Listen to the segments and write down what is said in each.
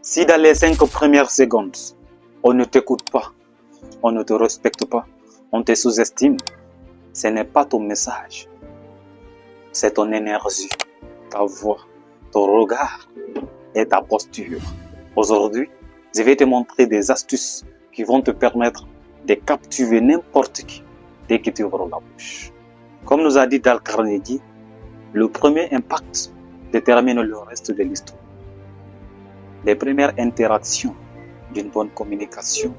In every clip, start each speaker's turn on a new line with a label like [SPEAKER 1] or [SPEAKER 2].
[SPEAKER 1] Si dans les 5 premières secondes, on ne t'écoute pas, on ne te respecte pas, on te sous-estime, ce n'est pas ton message, c'est ton énergie, ta voix, ton regard et ta posture. Aujourd'hui, je vais te montrer des astuces qui vont te permettre de captiver n'importe qui dès que tu ouvres la bouche. Comme nous a dit Dale Carnegie, le premier impact détermine le reste de l'histoire. Les premières interactions d'une bonne communication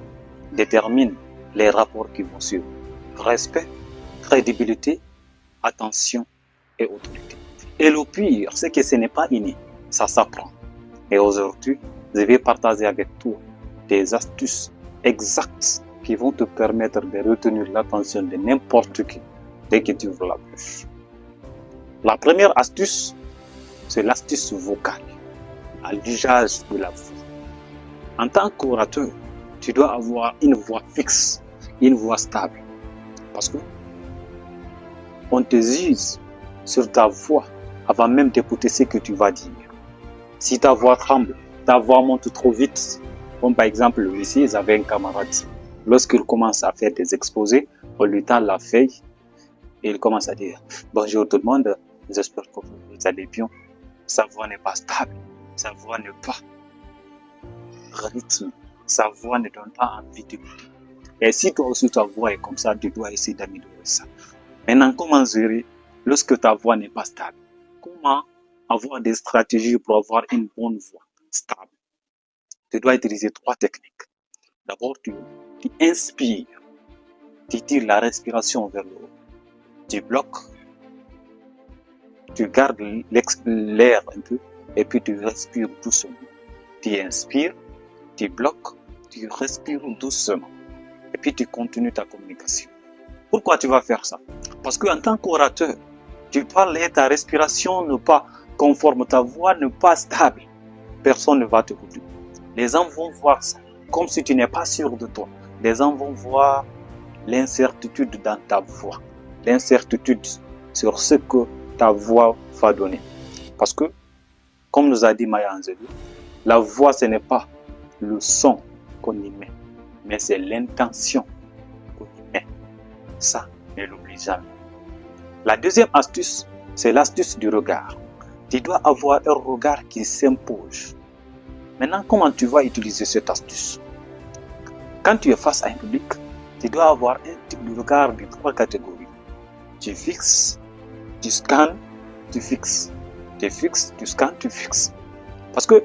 [SPEAKER 1] déterminent les rapports qui vont suivre. Respect, crédibilité, attention et autorité. Et le pire, c'est que ce n'est pas inné, ça s'apprend. Et aujourd'hui, je vais partager avec toi des astuces exactes qui vont te permettre de retenir l'attention de n'importe qui dès que tu ouvres la bouche. La première astuce, c'est l'astuce vocale, à l'usage de la voix. En tant qu'orateur, tu dois avoir une voix fixe, une voix stable. Parce que on te juge sur ta voix avant même d'écouter ce que tu vas dire. Si ta voix tremble, ta voix monte trop vite, comme par exemple ici, j'avais un camarade, lorsqu'il commence à faire des exposés, on lui tend la feuille et il commence à dire « Bonjour tout le monde, j'espère que vous allez bien ». Sa voix n'est pas stable, sa voix n'est pas rythme, sa voix ne donne pas envie d'écouter. Et si toi aussi ta voix est comme ça, tu dois essayer d'améliorer ça. Maintenant, comment gérer lorsque ta voix n'est pas stable? Comment avoir des stratégies pour avoir une bonne voix stable? Tu dois utiliser 3 techniques. D'abord, tu inspires, tu tires la respiration vers le haut, tu bloques, tu gardes l'air un peu et puis tu respires doucement. Tu inspires, tu bloques, tu respires doucement et puis tu continues ta communication. Pourquoi tu vas faire ça? Parce qu'en tant qu'orateur, tu parles et ta respiration n'est pas conforme, ta voix n'est pas stable. Personne ne va t'écouter. Les gens vont voir ça comme si tu n'es pas sûr de toi. Les gens vont voir l'incertitude dans ta voix, l'incertitude sur ce que ta voix va donner. Parce que, comme nous a dit Maya Angelou, la voix ce n'est pas le son qu'on y met, mais c'est l'intention qu'on y met. Ça, ne l'oublie jamais. La deuxième astuce, c'est l'astuce du regard. Tu dois avoir un regard qui s'impose. Maintenant, comment tu vas utiliser cette astuce? Quand tu es face à un public, tu dois avoir un type de regard de 3 catégories. Tu fixes, tu scannes, tu fixes. Tu fixes, tu scannes, tu fixes. Parce que